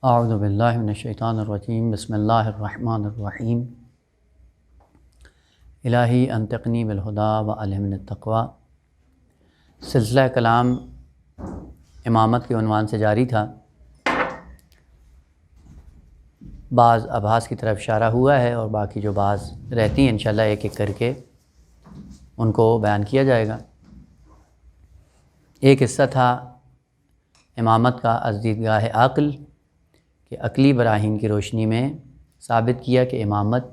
اعوذ باللہ من الشیطان الرجیم بسم اللہ الرحمن الرحیم الہی انطقنی بالہدی وعلمنی التقوی۔ سلسلہ کلام امامت کے عنوان سے جاری تھا۔ بعض ابحاث کی طرف اشارہ ہوا ہے اور باقی جو بعض رہتی ہیں انشاءاللہ ایک ایک کر کے ان کو بیان کیا جائے گا۔ ایک حصہ تھا امامت کا از دیدگاہ عقل، کہ عقلی براہین کی روشنی میں ثابت کیا کہ امامت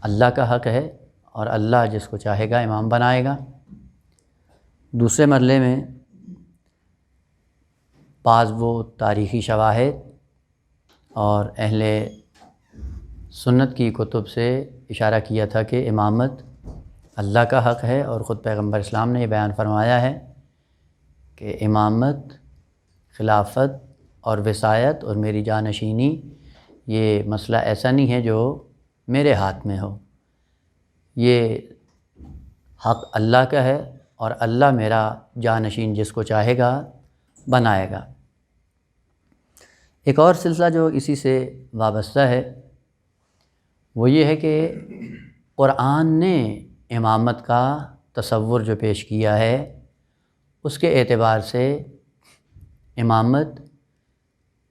اللہ کا حق ہے اور اللہ جس کو چاہے گا امام بنائے گا۔ دوسرے مرحلے میں بعض وہ تاریخی شواہد اور اہل سنت کی کتب سے اشارہ کیا تھا کہ امامت اللہ کا حق ہے، اور خود پیغمبر اسلام نے یہ بیان فرمایا ہے کہ امامت، خلافت اور وصایت اور میری جانشینی یہ مسئلہ ایسا نہیں ہے جو میرے ہاتھ میں ہو، یہ حق اللہ کا ہے اور اللہ میرا جانشین جس کو چاہے گا بنائے گا۔ ایک اور سلسلہ جو اسی سے وابستہ ہے وہ یہ ہے کہ قرآن نے امامت کا تصور جو پیش کیا ہے اس کے اعتبار سے امامت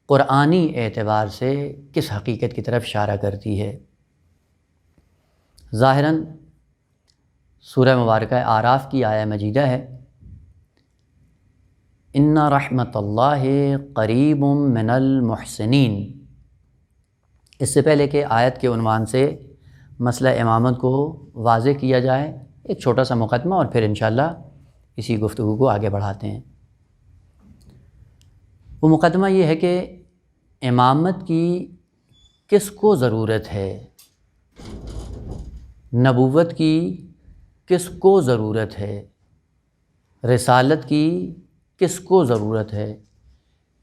قرآنی اعتبار سے کس حقیقت کی طرف اشارہ کرتی ہے۔ ظاہراً سورہ مبارکہ اعراف کی آیہ مجیدہ ہے، ان رحمت اللہ قریب من المحسنین۔ اس سے پہلے کہ آیت کے عنوان سے مسئلہ امامت کو واضح کیا جائے، ایک چھوٹا سا مقدمہ اور پھر انشاءاللہ اسی گفتگو کو آگے بڑھاتے ہیں۔ وہ مقدمہ یہ ہے کہ امامت کی کس کو ضرورت ہے، نبوت کی کس کو ضرورت ہے، رسالت کی کس کو ضرورت ہے،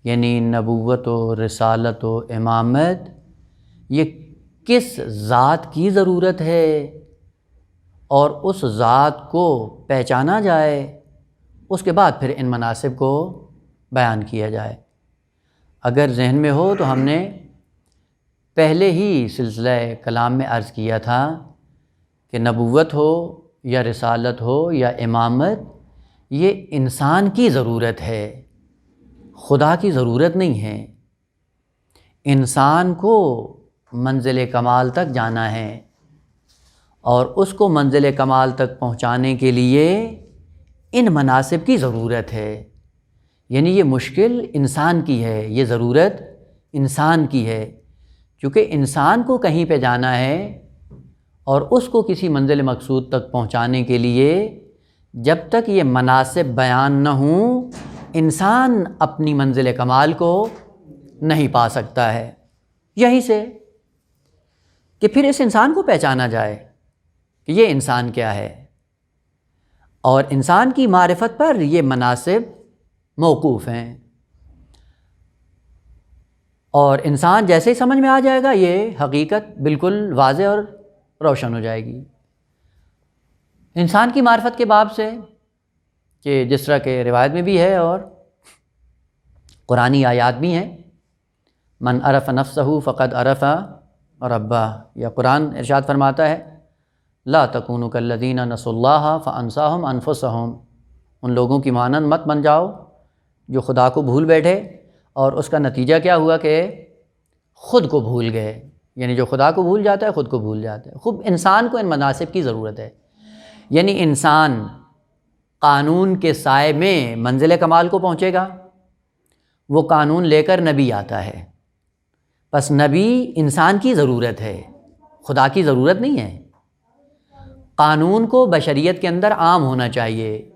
یعنی نبوت و رسالت و امامت یہ کس ذات کی ضرورت ہے، اور اس ذات کو پہچانا جائے، اس کے بعد پھر ان مناصب کو بیان کیا جائے۔ اگر ذہن میں ہو تو ہم نے پہلے ہی سلسلہ کلام میں عرض کیا تھا کہ نبوت ہو یا رسالت ہو یا امامت یہ انسان کی ضرورت ہے، خدا کی ضرورت نہیں ہے۔ انسان کو منزل کمال تک جانا ہے، اور اس کو منزل کمال تک پہنچانے کے لیے ان مناصب کی ضرورت ہے۔ یعنی یہ مشکل انسان کی ہے، یہ ضرورت انسان کی ہے، کیونکہ انسان کو کہیں پہ جانا ہے اور اس کو کسی منزل مقصود تک پہنچانے کے لیے جب تک یہ مناصب بیان نہ ہوں انسان اپنی منزل کمال کو نہیں پا سکتا ہے۔ یہیں سے کہ پھر اس انسان کو پہچانا جائے کہ یہ انسان کیا ہے، اور انسان کی معرفت پر یہ مناصب موقوف ہیں، اور انسان جیسے ہی سمجھ میں آ جائے گا یہ حقیقت بالکل واضح اور روشن ہو جائے گی۔ انسان کی معرفت کے باب سے کہ جس طرح کے روایت میں بھی ہے اور قرآنی آیات بھی ہیں، من عرف نفسہ فقد عرف ربہ، یا قرآن ارشاد فرماتا ہے لا تکونوا کالذین نسوا اللہ فانساہم انفسہم، ان لوگوں کی مانند مت بن جاؤ جو خدا کو بھول بیٹھے اور اس کا نتیجہ کیا ہوا کہ خود کو بھول گئے، یعنی جو خدا کو بھول جاتا ہے خود کو بھول جاتا ہے۔ خود انسان کو ان مناصب کی ضرورت ہے، یعنی انسان قانون کے سائے میں منزل کمال کو پہنچے گا، وہ قانون لے کر نبی آتا ہے، پس نبی انسان کی ضرورت ہے، خدا کی ضرورت نہیں ہے۔ قانون کو بشریت کے اندر عام ہونا چاہیے،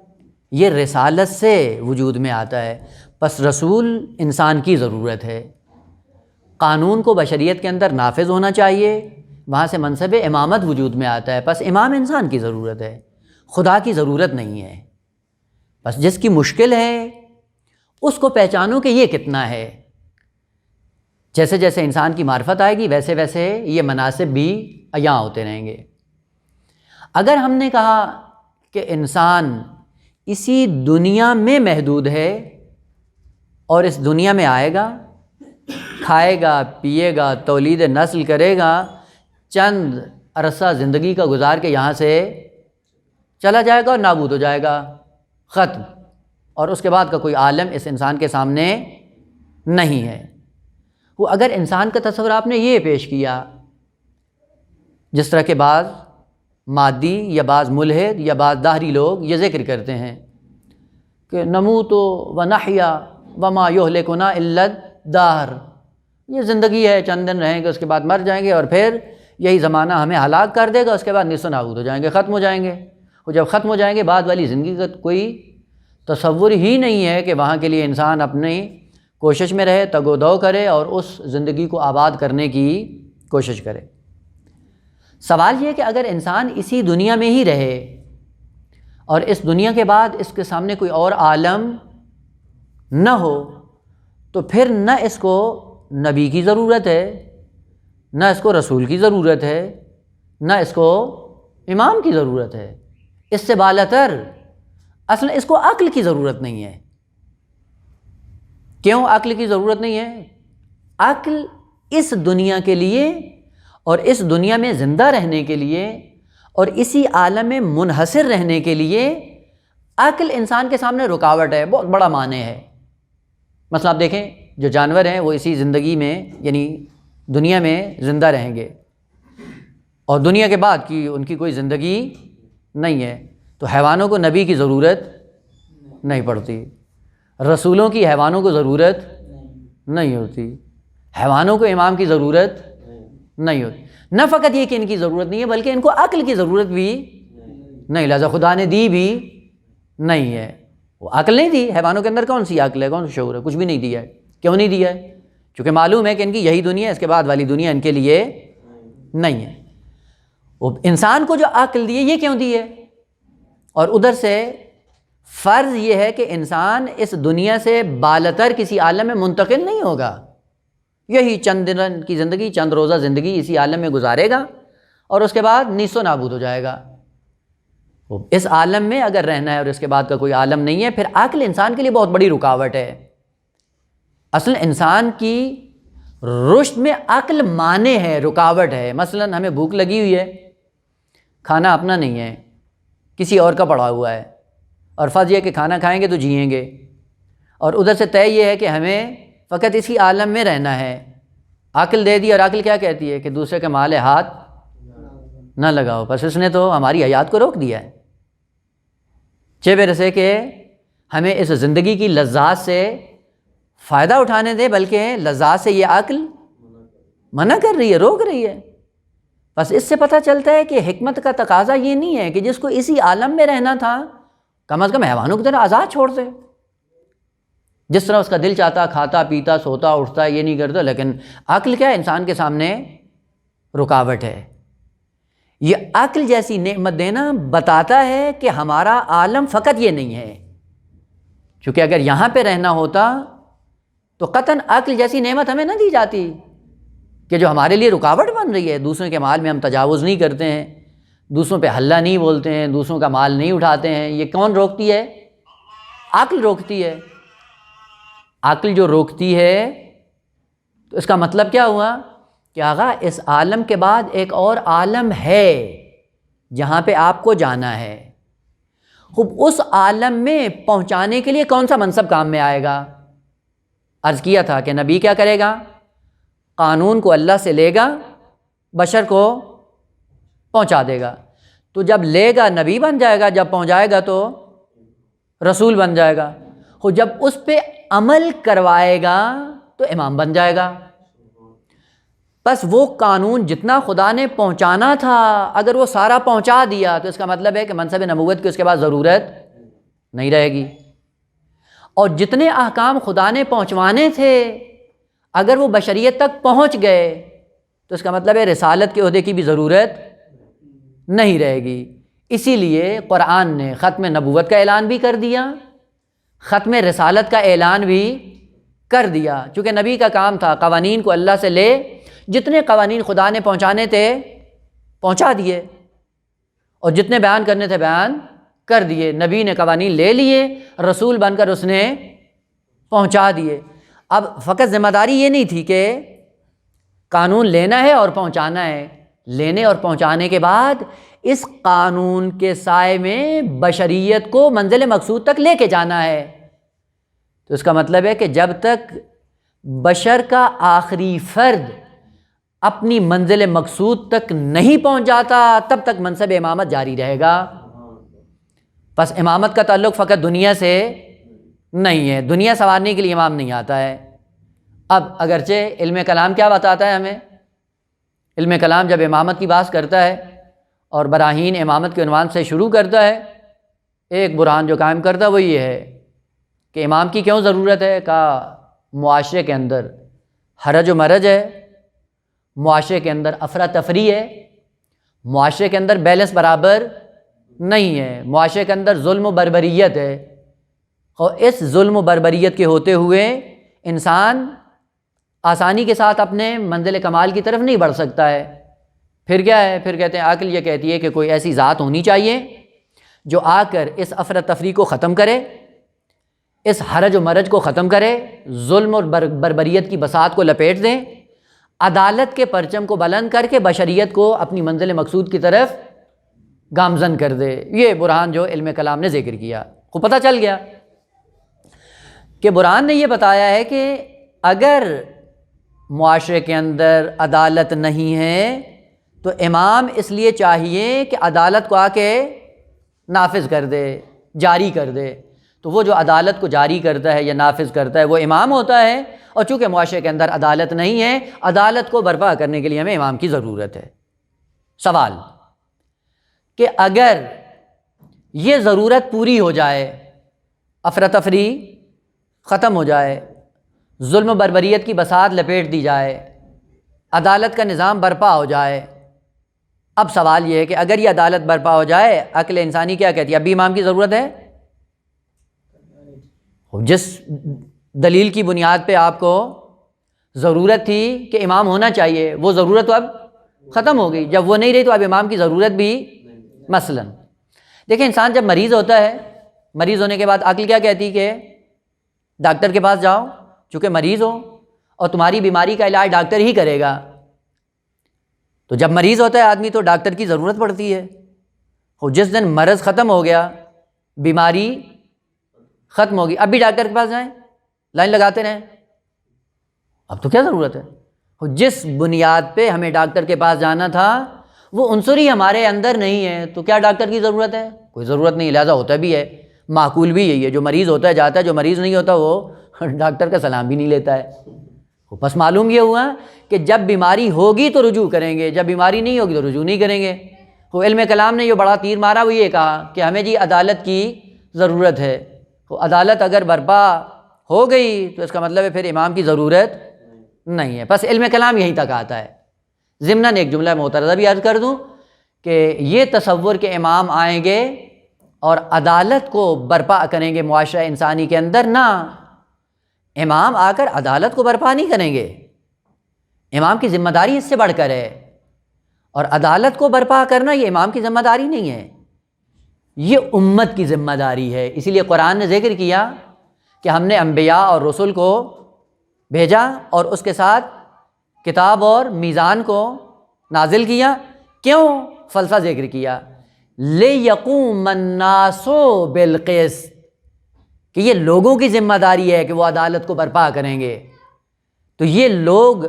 یہ رسالت سے وجود میں آتا ہے، پس رسول انسان کی ضرورت ہے۔ قانون کو بشریت کے اندر نافذ ہونا چاہیے، وہاں سے منصب امامت وجود میں آتا ہے، پس امام انسان کی ضرورت ہے، خدا کی ضرورت نہیں ہے۔ بس جس کی مشکل ہے اس کو پہچانو کہ یہ کتنا ہے۔ جیسے جیسے انسان کی معرفت آئے گی ویسے ویسے یہ مناصب بھی عیاں ہوتے رہیں گے۔ اگر ہم نے کہا کہ انسان اسی دنیا میں محدود ہے اور اس دنیا میں آئے گا کھائے گا، پیے گا، تولید نسل کرے گا، چند عرصہ زندگی کا گزار کے یہاں سے چلا جائے گا اور نابود ہو جائے گا، ختم، اور اس کے بعد کا کوئی عالم اس انسان کے سامنے نہیں ہے۔ وہ اگر انسان کا تصور آپ نے یہ پیش کیا، جس طرح کے بعض مادی یا بعض ملحد یا بعض دہری لوگ یہ ذکر کرتے ہیں کہ نموت و نحیا وما یہلکنا الا الدہر، یہ زندگی ہے، چند دن رہیں گے اس کے بعد مر جائیں گے، اور پھر یہی زمانہ ہمیں ہلاک کر دے گا، اس کے بعد نیست و نابود ہو جائیں گے، ختم ہو جائیں گے۔ اور جب ختم ہو جائیں گے، بعد والی زندگی کا کوئی تصور ہی نہیں ہے کہ وہاں کے لیے انسان اپنی کوشش میں رہے، تگ و دو کرے اور اس زندگی کو آباد کرنے کی کوشش کرے۔ سوال یہ ہے کہ اگر انسان اسی دنیا میں ہی رہے اور اس دنیا کے بعد اس کے سامنے کوئی اور عالم نہ ہو، تو پھر نہ اس کو نبی کی ضرورت ہے، نہ اس کو رسول کی ضرورت ہے، نہ اس کو امام کی ضرورت ہے۔ اس سے بالاتر اصلا اس کو عقل کی ضرورت نہیں ہے۔ کیوں عقل کی ضرورت نہیں ہے؟ عقل اس دنیا کے لیے اور اس دنیا میں زندہ رہنے کے لیے اور اسی عالم میں منحصر رہنے کے لیے عقل انسان کے سامنے رکاوٹ ہے، بہت بڑا مانع ہے۔ مثلا آپ دیکھیں جو جانور ہیں وہ اسی زندگی میں یعنی دنیا میں زندہ رہیں گے اور دنیا کے بعد کی ان کی کوئی زندگی نہیں ہے، تو حیوانوں کو نبی کی ضرورت نہیں پڑتی، رسولوں کی حیوانوں کو ضرورت نہیں ہوتی، حیوانوں کو امام کی ضرورت نہیں ہوتی۔ نہ فقط یہ کہ ان کی ضرورت نہیں ہے بلکہ ان کو عقل کی ضرورت بھی نہیں، لہذا خدا نے دی بھی نہیں ہے۔ وہ عقل نہیں دی، حیوانوں کے اندر کون سی عقل ہے، کون سا شعور ہے؟ کچھ بھی نہیں دیا ہے۔ کیوں نہیں دیا ہے؟ چونکہ معلوم ہے کہ ان کی یہی دنیا ہے، اس کے بعد والی دنیا ان کے لیے نہیں ہے۔ وہ انسان کو جو عقل دی ہے یہ کیوں دی ہے؟ اور ادھر سے فرض یہ ہے کہ انسان اس دنیا سے بالاتر کسی عالم میں منتقل نہیں ہوگا، یہی چند دن کی زندگی، چند روزہ زندگی اسی عالم میں گزارے گا اور اس کے بعد نیست و نابود ہو جائے گا۔ اس عالم میں اگر رہنا ہے اور اس کے بعد کا کوئی عالم نہیں ہے، پھر عقل انسان کے لیے بہت بڑی رکاوٹ ہے۔ اصل انسان کی رشد میں عقل مانع ہے، رکاوٹ ہے۔ مثلا ہمیں بھوک لگی ہوئی ہے، کھانا اپنا نہیں ہے، کسی اور کا پڑا ہوا ہے، اور فرض یہ کہ کھانا کھائیں گے تو جئیں گے، اور ادھر سے طے یہ ہے کہ ہمیں فقط اسی عالم میں رہنا ہے۔ عقل دے دی، اور عقل کیا کہتی ہے کہ دوسرے کے مال ہاتھ نہ لگاؤ، بس اس نے تو ہماری حیات کو روک دیا ہے، چہ برسے کہ ہمیں اس زندگی کی لذات سے فائدہ اٹھانے دے، بلکہ لذات سے یہ عقل منع کر رہی ہے، روک رہی ہے۔ بس اس سے پتہ چلتا ہے کہ حکمت کا تقاضا یہ نہیں ہے کہ جس کو اسی عالم میں رہنا تھا کم از کم حیوانوں کی طرح آزاد چھوڑ دے، جس طرح اس کا دل چاہتا کھاتا پیتا سوتا اٹھتا یہ نہیں کرتا۔ لیکن عقل کیا ہے؟ انسان کے سامنے رکاوٹ ہے۔ یہ عقل جیسی نعمت دینا بتاتا ہے کہ ہمارا عالم فقط یہ نہیں ہے، چونکہ اگر یہاں پہ رہنا ہوتا تو قطعاً عقل جیسی نعمت ہمیں نہ دی جاتی کہ جو ہمارے لیے رکاوٹ بن رہی ہے۔ دوسروں کے مال میں ہم تجاوز نہیں کرتے ہیں، دوسروں پہ حلہ نہیں بولتے ہیں، دوسروں کا مال نہیں اٹھاتے ہیں، یہ کون روکتی ہے؟ عقل روکتی ہے۔ عقل جو روکتی ہے تو اس کا مطلب کیا ہوا کہ آغا اس عالم کے بعد ایک اور عالم ہے جہاں پہ آپ کو جانا ہے۔ خوب اس عالم میں پہنچانے کے لیے کون سا منصب کام میں آئے گا؟ عرض کیا تھا کہ نبی کیا کرے گا؟ قانون کو اللہ سے لے گا، بشر کو پہنچا دے گا۔ تو جب لے گا نبی بن جائے گا، جب پہنچائے گا تو رسول بن جائے گا۔ خود جب اس پہ عمل کروائے گا تو امام بن جائے گا۔ بس وہ قانون جتنا خدا نے پہنچانا تھا اگر وہ سارا پہنچا دیا تو اس کا مطلب ہے کہ منصب نبوت کی اس کے بعد ضرورت نہیں رہے گی، اور جتنے احکام خدا نے پہنچوانے تھے اگر وہ بشریت تک پہنچ گئے تو اس کا مطلب ہے رسالت کے عہدے کی بھی ضرورت نہیں رہے گی۔ اسی لیے قرآن نے ختم نبوت کا اعلان بھی کر دیا، ختم رسالت کا اعلان بھی کر دیا، چونکہ نبی کا کام تھا قوانین کو اللہ سے لے، جتنے قوانین خدا نے پہنچانے تھے پہنچا دیے، اور جتنے بیان کرنے تھے بیان کر دیے۔ نبی نے قوانین لے لیے، رسول بن کر اس نے پہنچا دیے۔ اب فقط ذمہ داری یہ نہیں تھی کہ قانون لینا ہے اور پہنچانا ہے، لینے اور پہنچانے کے بعد اس قانون کے سائے میں بشریت کو منزل مقصود تک لے کے جانا ہے۔ تو اس کا مطلب ہے کہ جب تک بشر کا آخری فرد اپنی منزل مقصود تک نہیں پہنچ جاتا تب تک منصب امامت جاری رہے گا۔ پس امامت کا تعلق فقط دنیا سے نہیں ہے، دنیا سنوارنے کے لیے امام نہیں آتا ہے۔ اب اگرچہ علم کلام کیا بتاتا ہے ہمیں، علم کلام جب امامت کی بات کرتا ہے اور براہین امامت کے عنوان سے شروع کرتا ہے، ایک برہان جو قائم کرتا ہے وہ یہ ہے کہ امام کی کیوں ضرورت ہے؟ کہا معاشرے کے اندر حرج و مرج ہے، معاشرے کے اندر افراتفری ہے، معاشرے کے اندر بیلنس برابر نہیں ہے، معاشرے کے اندر ظلم و بربریت ہے، اور اس ظلم و بربریت کے ہوتے ہوئے انسان آسانی کے ساتھ اپنے منزل کمال کی طرف نہیں بڑھ سکتا ہے۔ پھر کیا ہے؟ پھر کہتے ہیں عقل یہ کہتی ہے کہ کوئی ایسی ذات ہونی چاہیے جو آ کر اس افراتفری کو ختم کرے، اس حرج و مرج کو ختم کرے، ظلم اور بربریت کی بساط کو لپیٹ دیں، عدالت کے پرچم کو بلند کر کے بشریت کو اپنی منزل مقصود کی طرف گامزن کر دے۔ یہ برہان جو علم کلام نے ذکر کیا، کو پتہ چل گیا کہ برہان نے یہ بتایا ہے کہ اگر معاشرے کے اندر عدالت نہیں ہے تو امام اس لیے چاہیے کہ عدالت کو آ کے نافذ کر دے، جاری کر دے۔ تو وہ جو عدالت کو جاری کرتا ہے یا نافذ کرتا ہے وہ امام ہوتا ہے، اور چونکہ معاشرے کے اندر عدالت نہیں ہے، عدالت کو برپا کرنے کے لیے ہمیں امام کی ضرورت ہے۔ سوال کہ اگر یہ ضرورت پوری ہو جائے، افراتفری ختم ہو جائے، ظلم و بربریت کی بساط لپیٹ دی جائے، عدالت کا نظام برپا ہو جائے، اب سوال یہ ہے کہ اگر یہ عدالت برپا ہو جائے، عقل انسانی کیا کہتی ہے؟ اب بھی امام کی ضرورت ہے؟ جس دلیل کی بنیاد پہ آپ کو ضرورت تھی کہ امام ہونا چاہیے، وہ ضرورت تو اب ختم ہو گئی۔ جب وہ نہیں رہی تو اب امام کی ضرورت بھی، مثلا دیکھیں انسان جب مریض ہوتا ہے، مریض ہونے کے بعد عقل کیا کہتی کہ ڈاکٹر کے پاس جاؤ، چونکہ مریض ہو اور تمہاری بیماری کا علاج ڈاکٹر ہی کرے گا۔ تو جب مریض ہوتا ہے آدمی تو ڈاکٹر کی ضرورت پڑتی ہے۔ اور جس دن مرض ختم ہو گیا، بیماری ختم ہوگی، اب بھی ڈاکٹر کے پاس جائیں، لائن لگاتے رہیں، اب تو کیا ضرورت ہے؟ جس بنیاد پہ ہمیں ڈاکٹر کے پاس جانا تھا وہ عنصر ہی ہمارے اندر نہیں ہے، تو کیا ڈاکٹر کی ضرورت ہے؟ کوئی ضرورت نہیں، لہٰذا ہوتا بھی ہے، معقول بھی یہی ہے، جو مریض ہوتا ہے جاتا ہے، جو مریض نہیں ہوتا وہ ڈاکٹر کا سلام بھی نہیں لیتا ہے۔ بس معلوم یہ ہوا کہ جب بیماری ہوگی تو رجوع کریں گے، جب بیماری نہیں ہوگی تو رجوع نہیں کریں گے۔ وہ علم کلام نے جو بڑا تیر مارا وہ یہ کہا کہ ہمیں جی عدالت کی ضرورت ہے۔ تو عدالت اگر برپا ہو گئی تو اس کا مطلب ہے پھر امام کی ضرورت نہیں ہے۔ بس علم کلام یہیں تک آتا ہے۔ ضمناً ایک جملہ معترضہ بھی عرض کر دوں کہ یہ تصور کہ امام آئیں گے اور عدالت کو برپا کریں گے معاشرہ انسانی کے اندر، نہ، امام آ کر عدالت کو برپا نہیں کریں گے، امام کی ذمہ داری اس سے بڑھ کر ہے، اور عدالت کو برپا کرنا یہ امام کی ذمہ داری نہیں ہے، یہ امت کی ذمہ داری ہے۔ اسی لیے قرآن نے ذکر کیا کہ ہم نے انبیاء اور رسول کو بھیجا اور اس کے ساتھ کتاب اور میزان کو نازل کیا۔ کیوں؟ فلسفہ ذکر کیا، لِيَقُومَ النَّاسُ بِالْقِسْطِ، کہ یہ لوگوں کی ذمہ داری ہے کہ وہ عدالت کو برپا کریں گے۔ تو یہ لوگ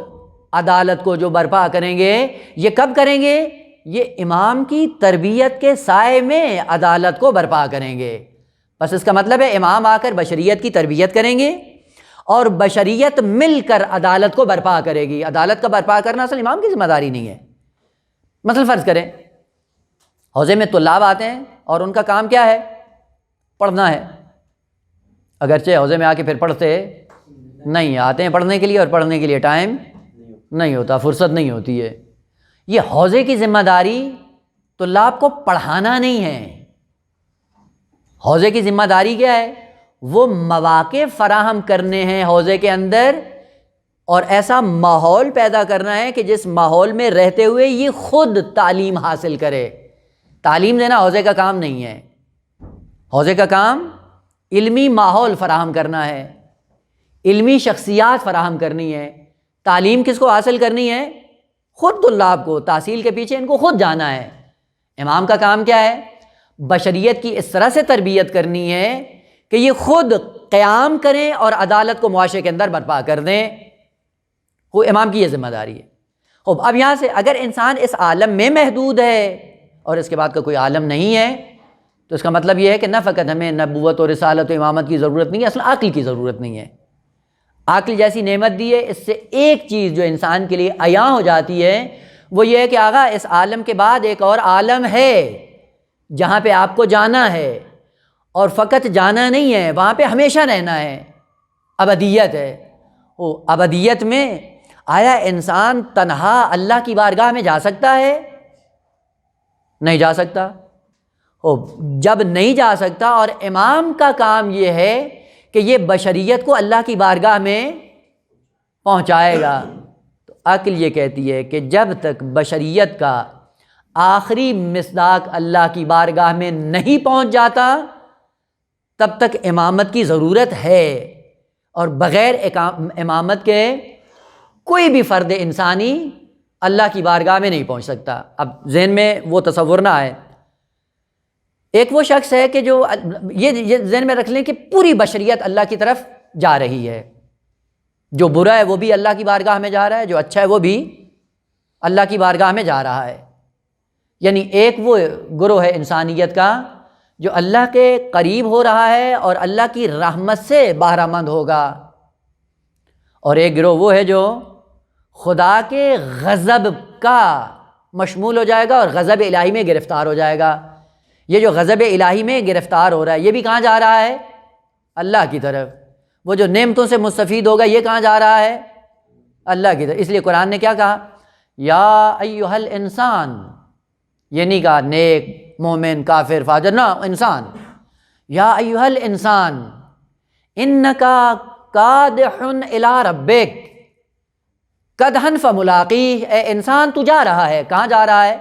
عدالت کو جو برپا کریں گے یہ کب کریں گے؟ یہ امام کی تربیت کے سائے میں عدالت کو برپا کریں گے۔ بس اس کا مطلب ہے امام آ کر بشریت کی تربیت کریں گے اور بشریت مل کر عدالت کو برپا کرے گی۔ عدالت کا برپا کرنا اصل امام کی ذمہ داری نہیں ہے۔ مثلا فرض کریں حوزے میں طلاب آتے ہیں اور ان کا کام کیا ہے؟ پڑھنا ہے، اگرچہ حوزے میں آ کے پھر پڑھتے نہیں، آتے ہیں پڑھنے کے لیے اور پڑھنے کے لیے ٹائم نہیں ہوتا، فرصت نہیں ہوتی ہے۔ یہ حوزے کی ذمہ داری طلاب کو پڑھانا نہیں ہے۔ حوزے کی ذمہ داری کیا ہے؟ وہ مواقع فراہم کرنے ہیں حوزے کے اندر، اور ایسا ماحول پیدا کرنا ہے کہ جس ماحول میں رہتے ہوئے یہ خود تعلیم حاصل کرے۔ تعلیم دینا حوزے کا کام نہیں ہے، حوزے کا کام علمی ماحول فراہم کرنا ہے، علمی شخصیات فراہم کرنی ہے، تعلیم کس کو حاصل کرنی ہے؟ خود طلاب کو، تحصیل کے پیچھے ان کو خود جانا ہے۔ امام کا کام کیا ہے؟ بشریت کی اس طرح سے تربیت کرنی ہے کہ یہ خود قیام کریں اور عدالت کو معاشرے کے اندر برپا کر دیں، وہ امام کی یہ ذمہ داری ہے۔ اب یہاں سے اگر انسان اس عالم میں محدود ہے اور اس کے بعد کا کوئی عالم نہیں ہے، تو اس کا مطلب یہ ہے کہ نہ فقط ہمیں نبوت اور رسالت و امامت کی ضرورت نہیں ہے، اصل عقل کی ضرورت نہیں ہے۔ عقل جیسی نعمت دی ہے، اس سے ایک چیز جو انسان کے لیے عیاں ہو جاتی ہے وہ یہ ہے کہ آغا اس عالم کے بعد ایک اور عالم ہے جہاں پہ آپ کو جانا ہے، اور فقط جانا نہیں ہے، وہاں پہ ہمیشہ رہنا ہے، ابدیت ہے۔ وہ ابدیت میں آیا انسان تنہا اللہ کی بارگاہ میں جا سکتا ہے؟ نہیں جا سکتا۔ جب نہیں جا سکتا، اور امام کا کام یہ ہے کہ یہ بشریت کو اللہ کی بارگاہ میں پہنچائے گا، تو عقل یہ کہتی ہے کہ جب تک بشریت کا آخری مصداق اللہ کی بارگاہ میں نہیں پہنچ جاتا تب تک امامت کی ضرورت ہے، اور بغیر امامت کے کوئی بھی فرد انسانی اللہ کی بارگاہ میں نہیں پہنچ سکتا۔ اب ذہن میں وہ تصور نہ آئے، ایک وہ شخص ہے کہ جو یہ ذہن میں رکھ لیں کہ پوری بشریت اللہ کی طرف جا رہی ہے، جو برا ہے وہ بھی اللہ کی بارگاہ میں جا رہا ہے، جو اچھا ہے وہ بھی اللہ کی بارگاہ میں جا رہا ہے۔ یعنی ایک وہ گروہ ہے انسانیت کا جو اللہ کے قریب ہو رہا ہے اور اللہ کی رحمت سے بہرہ مند ہوگا، اور ایک گروہ وہ ہے جو خدا کے غضب کا مشمول ہو جائے گا اور غضب الہی میں گرفتار ہو جائے گا۔ یہ جو غضب الہی میں گرفتار ہو رہا ہے یہ بھی کہاں جا رہا ہے؟ اللہ کی طرف۔ وہ جو نعمتوں سے مستفید ہوگا یہ کہاں جا رہا ہے؟ اللہ کی طرف۔ اس لیے قرآن نے کیا کہا؟ یا ایھا الانسان، یہ نہیں کہا نیک مومن کافر فاجر، نہ، انسان۔ یا ایھا الانسان انک کادح الی ربک کدحن فملاقیہ، اے انسان تو جا رہا ہے، کہاں جا رہا ہے؟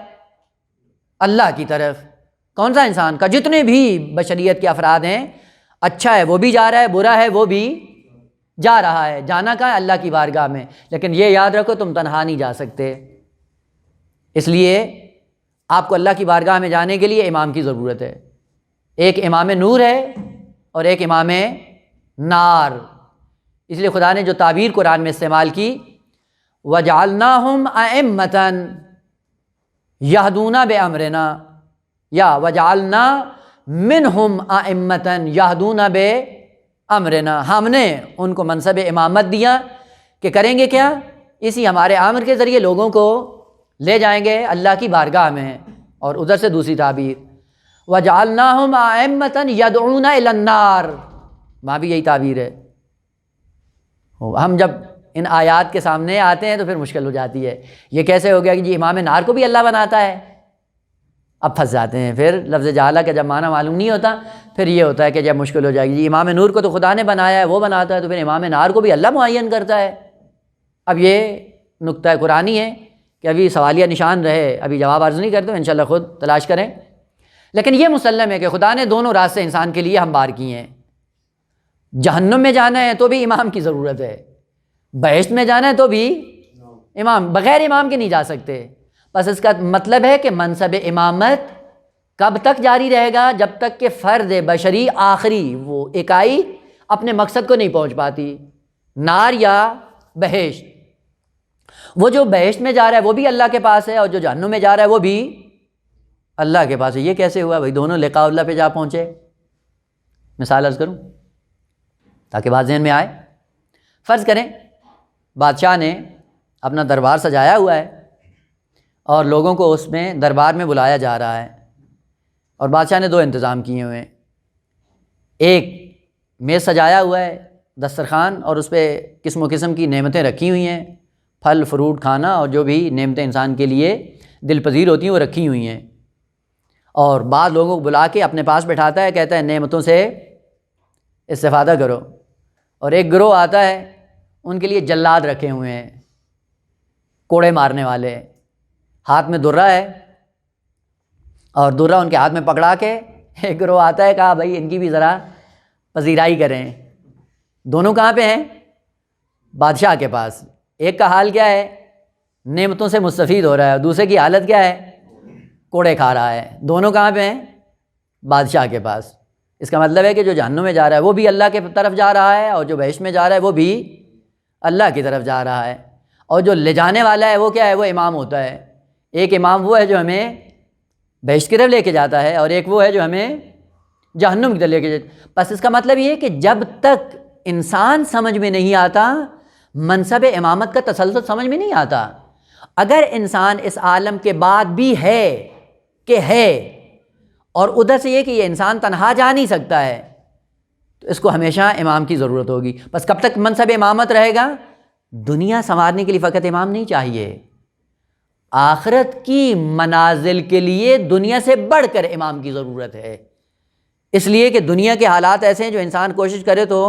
اللہ کی طرف۔ کون سا انسان کا؟ جتنے بھی بشریت کے افراد ہیں، اچھا ہے وہ بھی جا رہا ہے، برا ہے وہ بھی جا رہا ہے، جانا کہاں ہے؟ اللہ کی بارگاہ میں۔ لیکن یہ یاد رکھو تم تنہا نہیں جا سکتے، اس لیے آپ کو اللہ کی بارگاہ میں جانے کے لیے امام کی ضرورت ہے۔ ایک امام نور ہے اور ایک امام نار۔ اس لیے خدا نے جو تعبیر قرآن میں استعمال کی، وَجَعَلْنَاهُمْ أَئِمَّةً يَهْدُونَ بِأَمْرِنَا، یا وَجَعَلْنَا مِنْهُمْ أَئِمَّةً يَهْدُونَ بِأَمْرِنَا، ہم نے ان کو منصب امامت دیا کہ کریں گے کیا؟ اسی ہمارے امر کے ذریعے لوگوں کو لے جائیں گے اللہ کی بارگاہ میں۔ اور ادھر سے دوسری تعبیر وَجَعَلْنَاهُمْ أَئِمَّةً يَدْعُونَ إِلَى النَّارِ، وہاں بھی یہی تعبیر ہے۔ ہم جب ان آیات کے سامنے آتے ہیں تو پھر مشکل ہو جاتی ہے، یہ کیسے ہو گیا کہ جی امام نار کو بھی اللہ بناتا ہے؟ اب پھنس جاتے ہیں۔ پھر لفظ جہالہ کا جب معنی معلوم نہیں ہوتا پھر یہ ہوتا ہے کہ جب مشکل ہو جائے گی، جی امام نور کو تو خدا نے بنایا ہے، وہ بناتا ہے، تو پھر امام نار کو بھی اللہ معین کرتا ہے۔ اب یہ نقطہ قرآنی ہے کہ ابھی سوالیہ نشان رہے، ابھی جواب عرض نہیں کرتے، انشاءاللہ خود تلاش کریں۔ لیکن یہ مسلم ہے کہ خدا نے دونوں راستے انسان کے لیے ہموار کیے ہیں۔ جہنم میں جانا ہے تو بھی امام کی ضرورت ہے، بہشت میں جانا ہے تو بھی امام، بغیر امام کے نہیں جا سکتے۔ بس اس کا مطلب ہے کہ منصب امامت کب تک جاری رہے گا؟ جب تک کہ فرد بشری آخری وہ اکائی اپنے مقصد کو نہیں پہنچ پاتی، نار یا بہشت۔ وہ جو بہشت میں جا رہا ہے وہ بھی اللہ کے پاس ہے، اور جو جہنم میں جا رہا ہے وہ بھی اللہ کے پاس ہے۔ یہ کیسے ہوا بھائی؟ دونوں لقاء اللہ پہ جا پہنچے۔ مثال عرض کروں تاکہ بات ذہن میں آئے۔ فرض کریں بادشاہ نے اپنا دربار سجایا ہوا ہے اور لوگوں کو اس میں دربار میں بلایا جا رہا ہے، اور بادشاہ نے دو انتظام کیے ہوئے ہیں۔ ایک میز سجایا ہوا ہے، دسترخوان، اور اس پہ قسم و قسم کی نعمتیں رکھی ہوئی ہیں، پھل فروٹ کھانا اور جو بھی نعمتیں انسان کے لیے دل پذیر ہوتی ہیں وہ رکھی ہوئی ہیں، اور بعض لوگوں کو بلا کے اپنے پاس بٹھاتا ہے، کہتا ہے نعمتوں سے استفادہ کرو۔ اور ایک گروہ آتا ہے، ان کے لیے جلاد رکھے ہوئے ہیں، کوڑے مارنے والے، ہاتھ میں درہ ہے، اور درہ ان کے ہاتھ میں پکڑا کے ایک گروہ آتا ہے، کہا بھائی ان کی بھی ذرا پذیرائی کریں۔ دونوں کہاں پہ ہیں؟ بادشاہ کے پاس ایک کا حال کیا ہے؟ نعمتوں سے مستفید ہو رہا ہے، دوسرے کی حالت کیا ہے؟ کوڑے کھا رہا ہے۔ دونوں کہاں پہ ہیں؟ بادشاہ کے پاس۔ اس کا مطلب ہے کہ جو جہنم میں جا رہا ہے وہ بھی اللہ کی طرف جا رہا ہے، اور جو بہشت میں جا رہا ہے وہ بھی اللہ کی طرف جا رہا ہے۔ اور جو لے جانے والا ہے وہ کیا ہے؟ وہ امام ہوتا ہے۔ ایک امام وہ ہے جو ہمیں بہشت کی طرف لے کے جاتا ہے، اور ایک وہ ہے جو ہمیں جہنم کی طرف لے کے جاتا ہے۔ بس اس کا مطلب یہ ہے کہ جب تک انسان سمجھ میں نہیں آتا، منصب امامت کا تسلسل سمجھ میں نہیں آتا۔ اگر انسان اس عالم کے بعد بھی ہے کہ ہے، اور ادھر سے یہ کہ یہ انسان تنہا جا نہیں سکتا ہے، تو اس کو ہمیشہ امام کی ضرورت ہوگی۔ بس کب تک منصب امامت رہے گا؟ دنیا سنوارنے کے لیے فقط امام نہیں چاہیے، آخرت کی منازل کے لیے دنیا سے بڑھ کر امام کی ضرورت ہے۔ اس لیے کہ دنیا کے حالات ایسے ہیں جو انسان کوشش کرے تو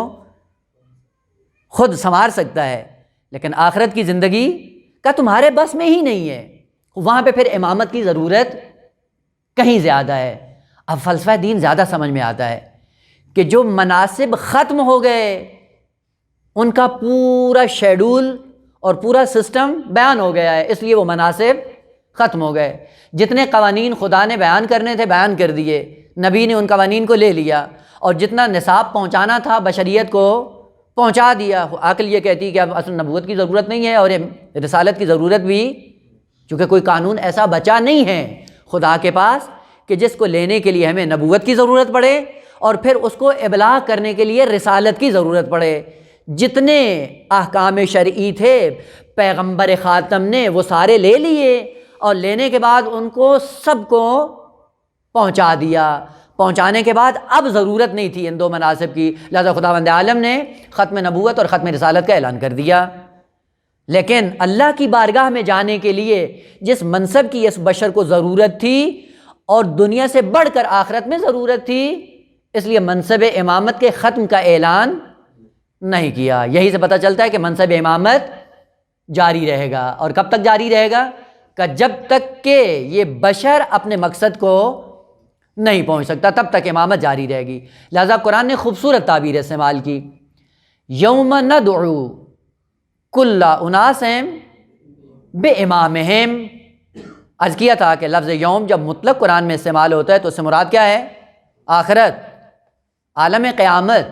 خود سنوار سکتا ہے، لیکن آخرت کی زندگی کا تمہارے بس میں ہی نہیں ہے، وہاں پہ پھر امامت کی ضرورت کہیں زیادہ ہے۔ اب فلسفہ دین زیادہ سمجھ میں آتا ہے کہ جو مناسب ختم ہو گئے ان کا پورا شیڈول اور پورا سسٹم بیان ہو گیا ہے، اس لیے وہ مناسب ختم ہو گئے۔ جتنے قوانین خدا نے بیان کرنے تھے بیان کر دیے، نبی نے ان قوانین کو لے لیا، اور جتنا نصاب پہنچانا تھا بشریت کو پہنچا دیا۔ عقل یہ کہتی ہے کہ اب اصل نبوت کی ضرورت نہیں ہے، اور رسالت کی ضرورت بھی، چونکہ کوئی قانون ایسا بچا نہیں ہے خدا کے پاس کہ جس کو لینے کے لیے ہمیں نبوت کی ضرورت پڑے اور پھر اس کو ابلاغ کرنے کے لیے رسالت کی ضرورت پڑے۔ جتنے احکام شرعی تھے پیغمبر خاتم نے وہ سارے لے لیے، اور لینے کے بعد ان کو سب کو پہنچا دیا۔ پہنچانے کے بعد اب ضرورت نہیں تھی ان دو مناصب کی، لہذا خداوند عالم نے ختم نبوت اور ختم رسالت کا اعلان کر دیا۔ لیکن اللہ کی بارگاہ میں جانے کے لیے جس منصب کی اس بشر کو ضرورت تھی، اور دنیا سے بڑھ کر آخرت میں ضرورت تھی، اس لیے منصب امامت کے ختم کا اعلان نہیں کیا۔ یہی سے پتہ چلتا ہے کہ منصب امامت جاری رہے گا، اور کب تک جاری رہے گا؟ کہ جب تک کہ یہ بشر اپنے مقصد کو نہیں پہنچ سکتا تب تک امامت جاری رہے گی۔ لہذا قرآن نے خوبصورت تعبیر استعمال کی، یوم ندعو کل اناس بامامہم۔ عرض کیا تھا کہ لفظ یوم جب مطلق قرآن میں استعمال ہوتا ہے تو اس سے مراد کیا ہے؟ آخرت، عالم قیامت۔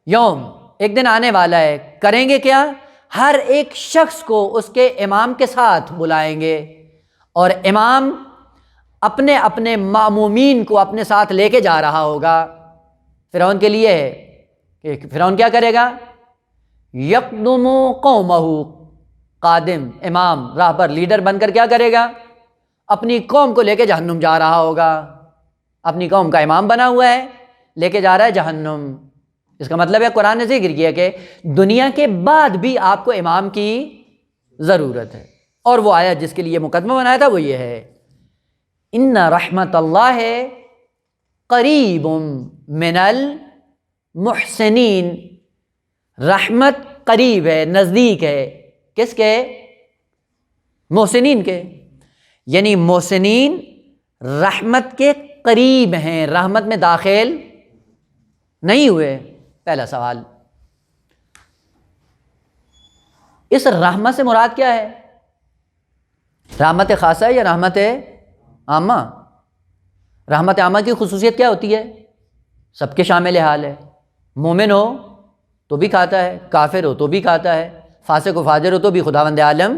یوم ایک دن آنے والا ہے، کریں گے کیا؟ ہر ایک شخص کو اس کے امام کے ساتھ بلائیں گے، اور امام اپنے اپنے مامومین کو اپنے ساتھ لے کے جا رہا ہوگا۔ فرعون کے لیے ہے کہ فرعون کیا کرے گا؟ یقدم قومہ، قادم، امام، راہ پر لیڈر بن کر کیا کرے گا؟ اپنی قوم کو لے کے جہنم جا رہا ہوگا۔ اپنی قوم کا امام بنا ہوا ہے، لے کے جا رہا ہے جہنم۔ اس کا مطلب ہے قرآن نے ذکر کیا کہ دنیا کے بعد بھی آپ کو امام کی ضرورت ہے، اور وہ آیت جس کے لیے مقدمہ بنایا تھا وہ یہ ہے، ان رحمت اللہ قریب من المحسنین۔ رحمت قریب ہے، نزدیک ہے، کس کے؟ محسنین کے۔ یعنی محسنین رحمت کے قریب ہیں، رحمت میں داخل نہیں ہوئے۔ پہلا سوال، اس رحمت سے مراد کیا ہے؟ رحمت خاصہ ہے یا رحمت عامہ؟ رحمت عامہ کی خصوصیت کیا ہوتی ہے؟ سب کے شامل حال ہے، مومن ہو تو بھی کھاتا ہے، کافر ہو تو بھی کھاتا ہے، فاسق و فاجر ہو تو بھی خداوند عالم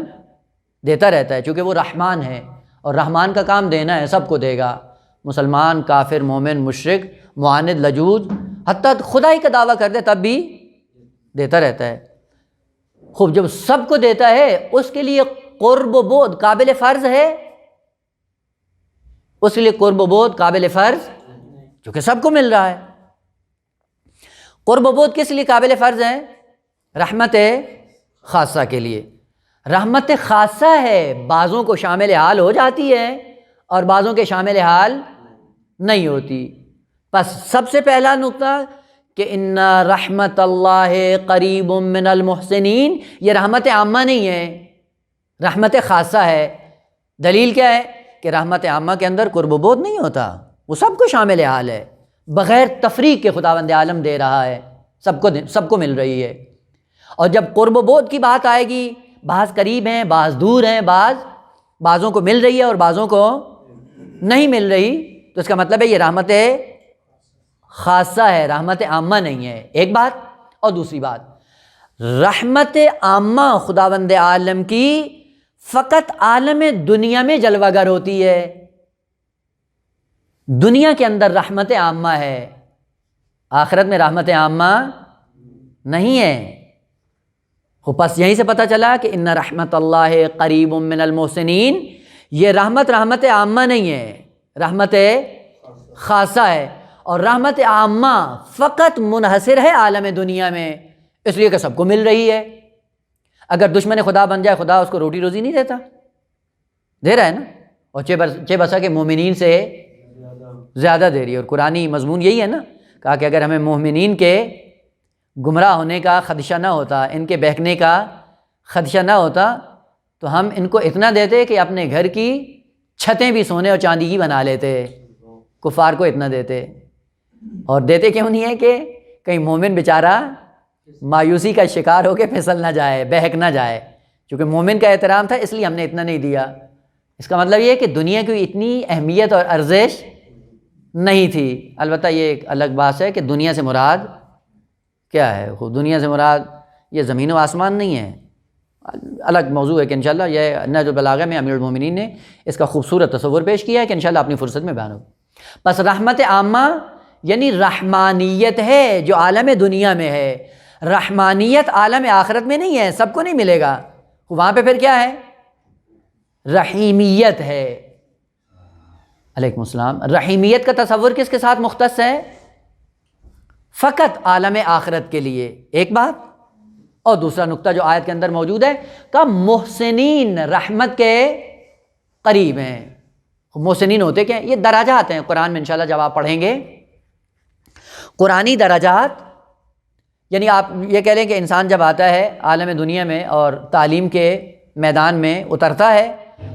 دیتا رہتا ہے، چونکہ وہ رحمان ہے، اور رحمان کا کام دینا ہے، سب کو دے گا، مسلمان، کافر، مومن، مشرک، معاند، لجوج، حتیٰ خدائی کا دعویٰ کر دے تب بھی دیتا رہتا ہے۔ خوب، جب سب کو دیتا ہے اس کے لیے قرب و بعد قابل فرض ہے؟ اس کے لیے قرب و بعد قابل فرض کیونکہ سب کو مل رہا ہے۔ قرب و بعد کس لیے قابل فرض ہے؟ رحمت خاصہ کے لیے۔ رحمت خاصہ ہے، بعضوں کو شامل حال ہو جاتی ہے اور بعضوں کے شامل حال نہیں ہوتی۔ پس سب سے پہلا نقطہ کہ ان رحمت اللہ قریب من المحسنین، یہ رحمت عامہ نہیں ہے، رحمت خاصہ ہے۔ دلیل کیا ہے؟ کہ رحمت عامہ کے اندر قرب و بعد نہیں ہوتا، وہ سب کو شامل حال ہے، بغیر تفریق کے خداوند عالم دے رہا ہے، سب کو مل رہی ہے۔ اور جب قرب و بعد کی بات آئے گی، بعض قریب ہیں، بعض دور ہیں، بعضوں کو مل رہی ہے اور بعضوں کو نہیں مل رہی، تو اس کا مطلب ہے یہ رحمت خاصہ ہے، رحمت عامہ نہیں ہے، ایک بات۔ اور دوسری بات، رحمت عامہ خداوند عالم کی فقط عالم دنیا میں جلوہ گر ہوتی ہے، دنیا کے اندر رحمت عامہ ہے، آخرت میں رحمت عامہ نہیں ہے۔ پس یہیں سے پتہ چلا کہ ان رحمت اللہ قریب من المحسنین، یہ رحمت عامہ نہیں ہے، رحمت خاصہ ہے، اور رحمت عامہ فقط منحصر ہے عالم دنیا میں، اس لیے کہ سب کو مل رہی ہے۔ اگر دشمن خدا بن جائے، خدا اس کو روٹی روزی نہیں دیتا؟ دے رہا ہے نا، اور چہ بسا کہ مومنین سے زیادہ دے رہی ہے، اور قرآنی مضمون یہی ہے نا، کہا کہ اگر ہمیں مومنین کے گمراہ ہونے کا خدشہ نہ ہوتا، ان کے بہکنے کا خدشہ نہ ہوتا، تو ہم ان کو اتنا دیتے کہ اپنے گھر کی چھتیں بھی سونے اور چاندی کی بنا لیتے، کفار کو اتنا دیتے۔ اور دیتے کیوں نہیں ہے کہ کہیں مومن بیچارہ مایوسی کا شکار ہو کے پھسل نہ جائے، بہک نہ جائے، چونکہ مومن کا احترام تھا اس لیے ہم نے اتنا نہیں دیا۔ اس کا مطلب یہ ہے کہ دنیا کی اتنی اہمیت اور ارزش نہیں تھی۔ البتہ یہ ایک الگ بات ہے کہ دنیا سے مراد کیا ہے، دنیا سے مراد یہ زمین و آسمان نہیں ہے، الگ موضوع ہے کہ انشاءاللہ یہ نہج البلاغہ میں امیر المومنین نے اس کا خوبصورت تصور پیش کیا ہے کہ انشاءاللہ اپنی فرصت میں بیان ہوگا۔ بس رحمت عامہ یعنی رحمانیت ہے جو عالم دنیا میں ہے، رحمانیت عالم آخرت میں نہیں ہے، سب کو نہیں ملے گا، وہاں پہ پھر کیا ہے؟ رحیمیت ہے۔ علیکم السلام۔ رحیمیت کا تصور کس کے ساتھ مختص ہے؟ فقط عالم آخرت کے لیے، ایک بات۔ اور دوسرا نقطہ جو آیت کے اندر موجود ہے کہ محسنین رحمت کے قریب ہیں۔ محسنین ہوتے کیا ہیں؟ یہ درجات ہیں، قرآن میں انشاءاللہ جب آپ پڑھیں گے قرآنی درجات، یعنی آپ یہ کہہ لیں کہ انسان جب آتا ہے عالم دنیا میں اور تعلیم کے میدان میں اترتا ہے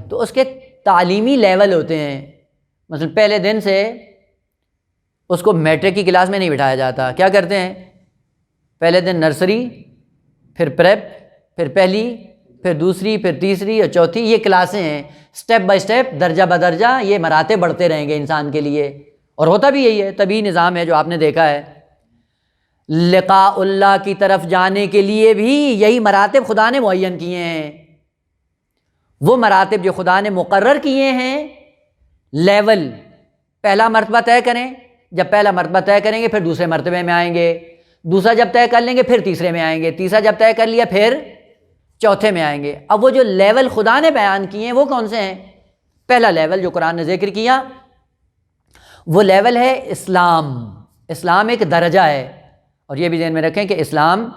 تو اس کے تعلیمی لیول ہوتے ہیں۔ مثلا پہلے دن سے اس کو میٹرک کی کلاس میں نہیں بٹھایا جاتا، کیا کرتے ہیں؟ پہلے دن نرسری، پھر پریپ، پھر پہلی، پھر دوسری، پھر تیسری اور چوتھی، یہ کلاسیں ہیں، سٹیپ بائی سٹیپ، درجہ بدرجہ یہ مراتب بڑھتے رہیں گے انسان کے لیے، اور ہوتا بھی یہی ہے، طبی نظام ہے جو آپ نے دیکھا ہے۔ لقاء اللہ کی طرف جانے کے لیے بھی یہی مراتب خدا نے معین کیے ہیں، وہ مراتب جو خدا نے مقرر کیے ہیں، لیول، پہلا مرتبہ طے کریں، جب پہلا مرتبہ طے کریں گے پھر دوسرے مرتبے میں آئیں گے، دوسرا جب طے کر لیں گے پھر تیسرے میں آئیں گے، تیسرا جب طے کر لیا پھر چوتھے میں آئیں گے۔ اب وہ جو لیول خدا نے بیان کیے ہیں وہ کون سے ہیں؟ پہلا لیول جو قرآن نے ذکر کیا وہ لیول ہے اسلام۔ اسلام ایک درجہ ہے، اور یہ بھی ذہن میں رکھیں کہ اسلام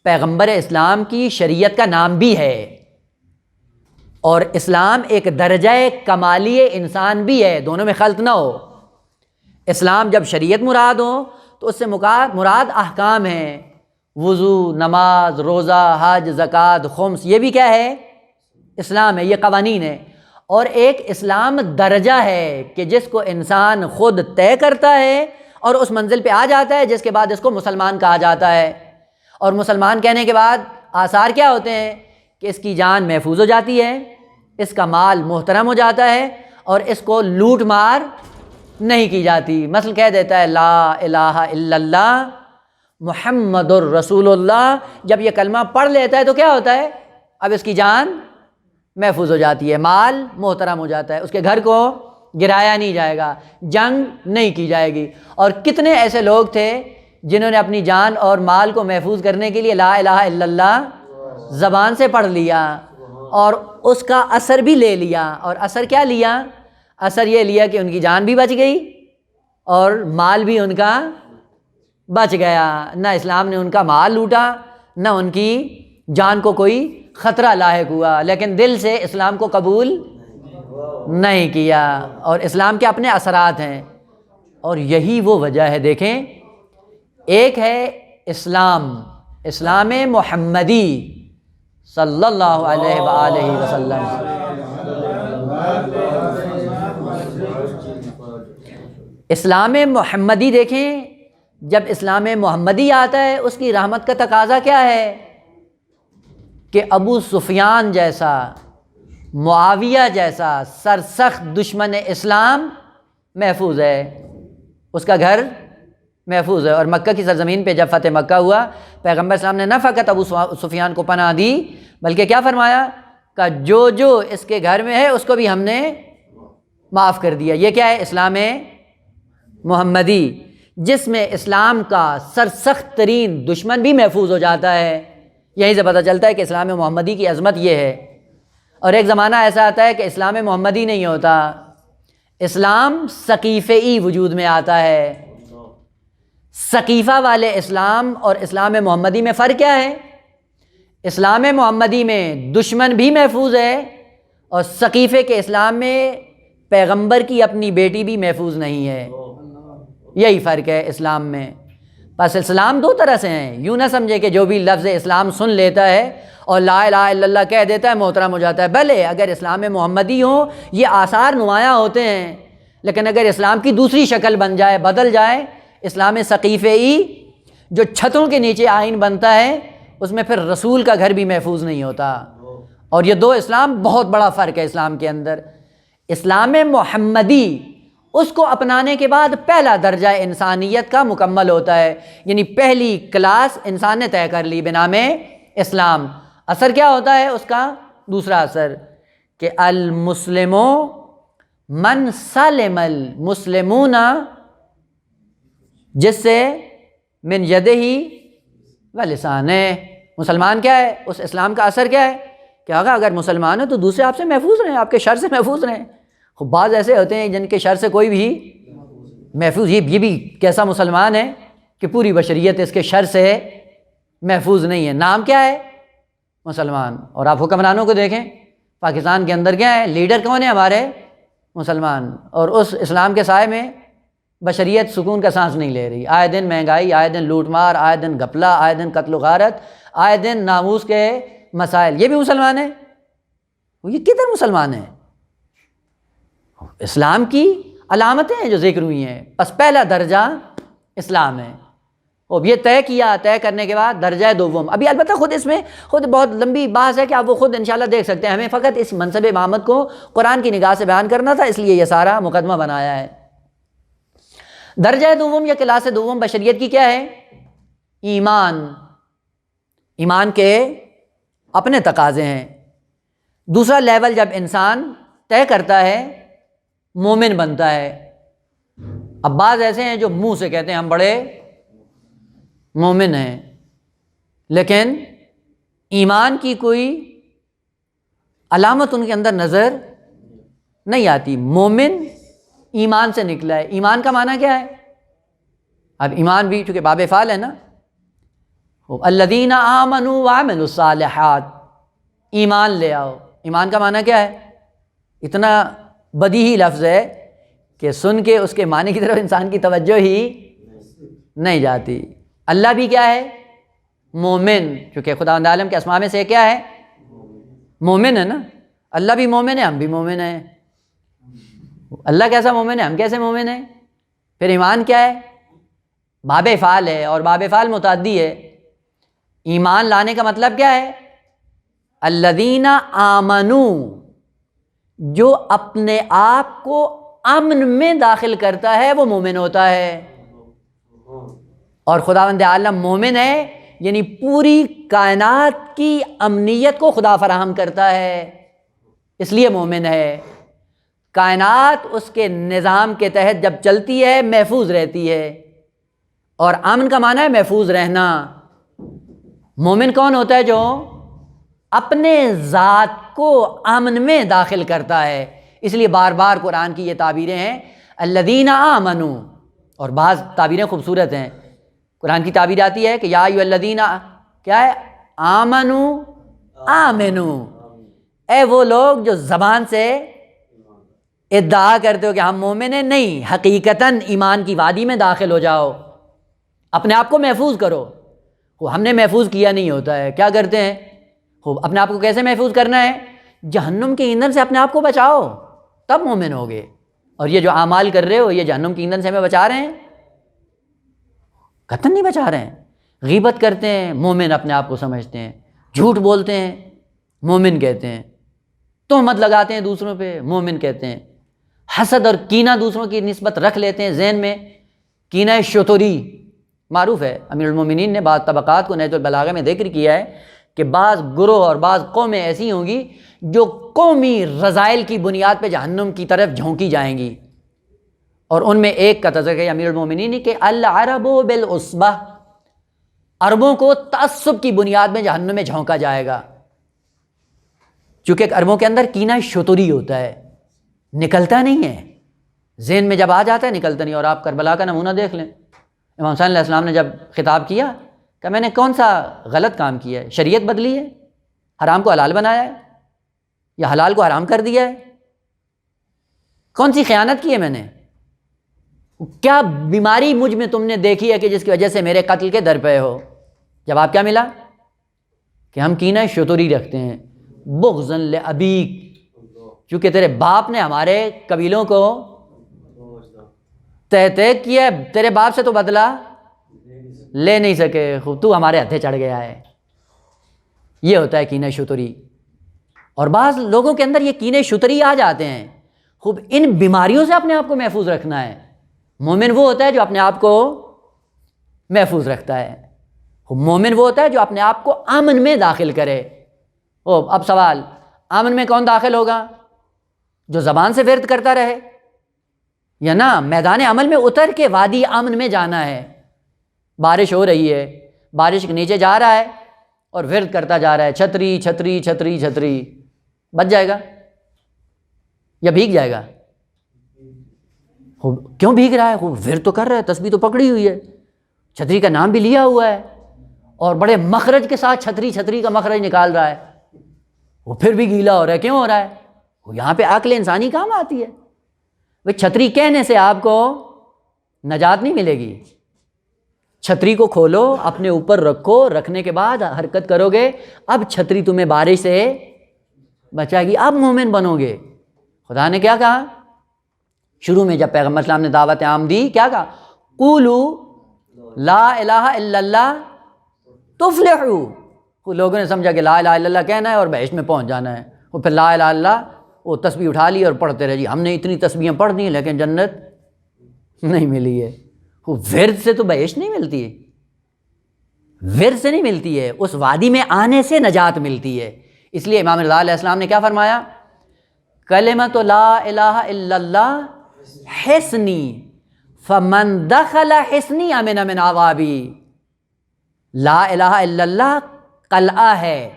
پیغمبر اسلام کی شریعت کا نام بھی ہے، اور اسلام ایک درجہ کمالی انسان بھی ہے، دونوں میں خلط نہ ہو۔ اسلام جب شریعت مراد ہو تو اس سے مراد احکام ہیں، وضو، نماز، روزہ، حج، زکوٰۃ، خمس، یہ بھی کیا ہے؟ اسلام ہے، یہ قوانین ہے۔ اور ایک اسلام درجہ ہے کہ جس کو انسان خود طے کرتا ہے اور اس منزل پہ آ جاتا ہے جس کے بعد اس کو مسلمان کہا جاتا ہے، اور مسلمان کہنے کے بعد آثار کیا ہوتے ہیں کہ اس کی جان محفوظ ہو جاتی ہے، اس کا مال محترم ہو جاتا ہے، اور اس کو لوٹ مار نہیں کی جاتی۔ مثلا کہہ دیتا ہے لا الہ الا اللہ محمد الرسول اللہ، جب یہ کلمہ پڑھ لیتا ہے تو کیا ہوتا ہے؟ اب اس کی جان محفوظ ہو جاتی ہے، مال محترم ہو جاتا ہے، اس کے گھر کو گرایا نہیں جائے گا، جنگ نہیں کی جائے گی۔ اور کتنے ایسے لوگ تھے جنہوں نے اپنی جان اور مال کو محفوظ کرنے کے لیے لا الہ الا اللہ زبان سے پڑھ لیا اور اس کا اثر بھی لے لیا۔ اور اثر کیا لیا؟ اثر یہ لیا کہ ان کی جان بھی بچ گئی اور مال بھی ان کا بچ گیا، نہ اسلام نے ان کا مال لوٹا نہ ان کی جان کو کوئی خطرہ لاحق ہوا، لیکن دل سے اسلام کو قبول نہیں کیا، اور اسلام کے اپنے اثرات ہیں۔ اور یہی وہ وجہ ہے، دیکھیں، ایک ہے اسلام محمدی صلی اللہ علیہ وآلہ وسلم، اسلام محمدی۔ دیکھیں جب اسلام محمدی آتا ہے اس کی رحمت کا تقاضا کیا ہے؟ کہ ابو سفیان جیسا، معاویہ جیسا سرسخت دشمن اسلام محفوظ ہے، اس کا گھر محفوظ ہے۔ اور مکہ کی سرزمین پہ جب فتح مکہ ہوا، پیغمبر اسلام نے نہ فقط ابو سفیان کو پناہ دی بلکہ کیا فرمایا کہ جو جو اس کے گھر میں ہے اس کو بھی ہم نے معاف کر دیا۔ یہ کیا ہے؟ اسلام محمدی، جس میں اسلام کا سرسخت ترین دشمن بھی محفوظ ہو جاتا ہے۔ یہیں سے پتہ چلتا ہے کہ اسلام محمدی کی عظمت یہ ہے۔ اور ایک زمانہ ایسا آتا ہے کہ اسلام محمدی نہیں ہوتا، اسلام سقیفئی وجود میں آتا ہے۔ سقیفہ والے اسلام اور اسلام محمدی میں فرق کیا ہے؟ اسلام محمدی میں دشمن بھی محفوظ ہے اور سقیفے کے اسلام میں پیغمبر کی اپنی بیٹی بھی محفوظ نہیں ہے۔ یہی فرق ہے اسلام میں۔ بس اسلام دو طرح سے ہیں، یوں نہ سمجھے کہ جو بھی لفظ اسلام سن لیتا ہے اور لا الہ الا اللہ کہہ دیتا ہے محترم ہو جاتا ہے۔ بھلے اگر اسلام محمدی ہو یہ آثار نمایاں ہوتے ہیں، لیکن اگر اسلام کی دوسری شکل بن جائے، بدل جائے، اسلام سقیفئی جو چھتوں کے نیچے آئین بنتا ہے، اس میں پھر رسول کا گھر بھی محفوظ نہیں ہوتا۔ اور یہ دو اسلام بہت بڑا فرق ہے اسلام کے اندر۔ اسلام محمدی اس کو اپنانے کے بعد پہلا درجہ انسانیت کا مکمل ہوتا ہے، یعنی پہلی کلاس انسان نے طے کر لی بنام اسلام۔ اثر کیا ہوتا ہے اس کا؟ دوسرا اثر کہ المسلم من سلم المسلمون، جس سے من یدہ و لسانہ، مسلمان کیا ہے؟ اس اسلام کا اثر کیا ہے کہ اگر مسلمان ہے تو دوسرے آپ سے محفوظ رہیں، آپ کے شر سے محفوظ رہیں۔ خوب بعض ایسے ہوتے ہیں جن کے شر سے کوئی بھی محفوظ، یہ بھی کیسا مسلمان ہے کہ پوری بشریت اس کے شر سے محفوظ نہیں ہے، نام کیا ہے؟ مسلمان۔ اور آپ حکمرانوں کو دیکھیں، پاکستان کے اندر کیا ہے؟ لیڈر کون ہے ہمارے؟ مسلمان۔ اور اس اسلام کے سائے میں بشریت سکون کا سانس نہیں لے رہی، آئے دن مہنگائی، آئے دن لوٹ مار، آئے دن گھپلا، آئے دن قتل و غارت، آئے دن ناموس کے مسائل۔ یہ بھی مسلمان ہے؟ یہ کدھر مسلمان ہے؟ اسلام کی علامتیں ہیں جو ذکر ہوئی ہیں، بس پہلا درجہ اسلام ہے۔ اور یہ طے کیا، طے کرنے کے بعد درجہ دوم۔ ابھی البتہ خود اس میں بہت لمبی بحث ہے کہ آپ وہ خود انشاءاللہ دیکھ سکتے ہیں، ہمیں فقط اس منصب امامت کو قرآن کی نگاہ سے بیان کرنا تھا، اس لیے یہ سارا مقدمہ بنایا ہے۔ درجہ دوم یا کلاس دوم بشریت کی کیا ہے؟ ایمان۔ ایمان کے اپنے تقاضے ہیں۔ دوسرا لیول جب انسان طے کرتا ہے، مومن بنتا ہے۔ اب بعض ایسے ہیں جو منہ سے کہتے ہیں ہم بڑے مومن ہیں، لیکن ایمان کی کوئی علامت ان کے اندر نظر نہیں آتی۔ مومن ایمان سے نکلا ہے۔ ایمان کا معنی کیا ہے؟ اب ایمان بھی چونکہ باب فعل ہے نا، الذین آمنوا وعملوا الصالحات، ایمان لے آؤ۔ ایمان کا معنی کیا ہے؟ اتنا بدیہی لفظ ہے کہ سن کے اس کے معنی کی طرف انسان کی توجہ ہی نہیں جاتی۔ اللہ بھی کیا ہے؟ مومن، چونکہ خداوند عالم کے اسماء میں سے کیا ہے؟ مومن ہے نا۔ اللہ بھی مومن ہے، ہم بھی مومن ہیں۔ اللہ کیسا مومن ہے، ہم کیسے مومن ہیں؟ پھر ایمان کیا ہے؟ باب فعل ہے، اور باب فعل متعدی ہے۔ ایمان لانے کا مطلب کیا ہے؟ الذین آمنوا، جو اپنے آپ کو امن میں داخل کرتا ہے وہ مومن ہوتا ہے۔ اور خداوند عالم مومن ہے، یعنی پوری کائنات کی امنیت کو خدا فراہم کرتا ہے، اس لیے مومن ہے۔ کائنات اس کے نظام کے تحت جب چلتی ہے محفوظ رہتی ہے، اور امن کا معنی ہے محفوظ رہنا۔ مومن کون ہوتا ہے؟ جو اپنے ذات کو امن میں داخل کرتا ہے۔ اس لیے بار بار قرآن کی یہ تعبیریں ہیں الذین آمنوا، اور بعض تعبیریں خوبصورت ہیں۔ قرآن کی تعبیر آتی ہے کہ یا ایھا الذین، کیا ہے؟ آمنوا آمنو، اے وہ لوگ جو زبان سے ادعا کرتے ہو کہ ہم مومن ہیں، نہیں، حقیقتاً ایمان کی وادی میں داخل ہو جاؤ، اپنے آپ کو محفوظ کرو۔ ہم نے محفوظ کیا نہیں ہوتا ہے، کیا کرتے ہیں؟ اپنے آپ کو کیسے محفوظ کرنا ہے؟ جہنم کے ایندھن سے اپنے آپ کو بچاؤ، تب مومن ہوگے۔ اور یہ جو اعمال کر رہے ہو، یہ جہنم کے ایندھن سے ہمیں بچا رہے ہیں؟ قطعاً نہیں بچا رہے ہیں۔ غیبت کرتے ہیں، مومن اپنے آپ کو سمجھتے ہیں، جھوٹ بولتے ہیں مومن کہتے ہیں، تہمت لگاتے ہیں دوسروں پہ مومن کہتے ہیں، حسد اور کینہ دوسروں کی نسبت رکھ لیتے ہیں ذہن میں، کینہ شتوری معروف ہے، امیر المومنین نے بعض طبقات کو نہج البلاغہ میں ذکر کیا ہے کہ بعض گروہ اور بعض قومیں ایسی ہوں گی جو قومی رذائل کی بنیاد پہ جہنم کی طرف جھونکی جائیں گی، اور ان میں ایک کا تذکرہ ہے امیر المومنین نے کہ العرب بالعصبہ، عربوں کو تعصب کی بنیاد میں جہنم میں جھونکا جائے گا، چونکہ عربوں کے اندر کینہ شتوری ہوتا ہے، نکلتا نہیں ہے، ذہن میں جب آ جاتا ہے نکلتا نہیں۔ اور آپ کربلا کا نمونہ دیکھ لیں، امام حسین علیہ السلام نے جب خطاب کیا کہ میں نے کون سا غلط کام کیا ہے، شریعت بدلی ہے، حرام کو حلال بنایا ہے یا حلال کو حرام کر دیا ہے، کون سی خیانت کی ہے میں نے، کیا بیماری مجھ میں تم نے دیکھی ہے کہ جس کی وجہ سے میرے قتل کے در پہ ہو؟ جواب کیا ملا کہ ہم کینہ شتوری رکھتے ہیں، بغضا لابیک، چونکہ تیرے باپ نے ہمارے قبیلوں کو تہ کیا ہے، تیرے باپ سے تو بدلہ لے نہیں سکے، خوب تو ہمارے ہتھے چڑھ گیا ہے۔ یہ ہوتا ہے کینہ شتوری، اور بعض لوگوں کے اندر یہ کینہ شتوری آ جاتے ہیں۔ خوب ان بیماریوں سے اپنے آپ کو محفوظ رکھنا ہے۔ مومن وہ ہوتا ہے جو اپنے آپ کو محفوظ رکھتا ہے، مومن وہ ہوتا ہے جو اپنے آپ کو امن میں داخل کرے۔ اب سوال، امن میں کون داخل ہوگا؟ جو زبان سے ورد کرتا رہے، یا نہ میدان عمل میں اتر کے وادی امن میں جانا ہے؟ بارش ہو رہی ہے، بارش کے نیچے جا رہا ہے اور ورد کرتا جا رہا ہے، چھتری چھتری چھتری چھتری، بچ جائے گا یا بھیگ جائے گا؟ کیوں بھیگ رہا ہے؟ ورد تو کر رہا ہے، تسبیح تو پکڑی ہوئی ہے، چھتری کا نام بھی لیا ہوا ہے، اور بڑے مخرج کے ساتھ چھتری چھتری کا مخرج نکال رہا ہے، وہ پھر بھی گیلا ہو رہا ہے۔ کیوں ہو رہا ہے؟ وہ یہاں پہ عقل انسانی کام آتی ہے۔ وہ چھتری کہنے سے آپ کو نجات نہیں ملے گی، چھتری کو کھولو، اپنے اوپر رکھو، رکھنے کے بعد حرکت کرو گے، اب چھتری تمہیں بارش سے بچائے گی، اب مومن بنو گے۔ خدا نے کیا کہا شروع میں جب پیغمبر اسلام نے دعوت عام دی؟ کیا کہا؟ قولوا لا الہ الا اللہ تفلحوا۔ وہ لوگوں نے سمجھا کہ لا الہ الا اللہ کہنا ہے اور بہشت میں پہنچ جانا ہے، وہ پھر لا الہ الا اللہ وہ تسبیح اٹھا لی اور پڑھتے رہے، جی ہم نے اتنی تسبیحیں پڑھ دی لیکن جنت نہیں ملی ہے۔ وہ ورد سے تو بہشت نہیں ملتی ہے، ورد سے نہیں ملتی ہے، اس وادی میں آنے سے نجات ملتی ہے۔ اس لیے امام رضا علیہ السلام نے کیا فرمایا؟ کلمۃ لا الہ الا اللہ حصنی فمن دخل حصنی امن من عذابی۔ لا الہ الا اللہ قلعہ ہے،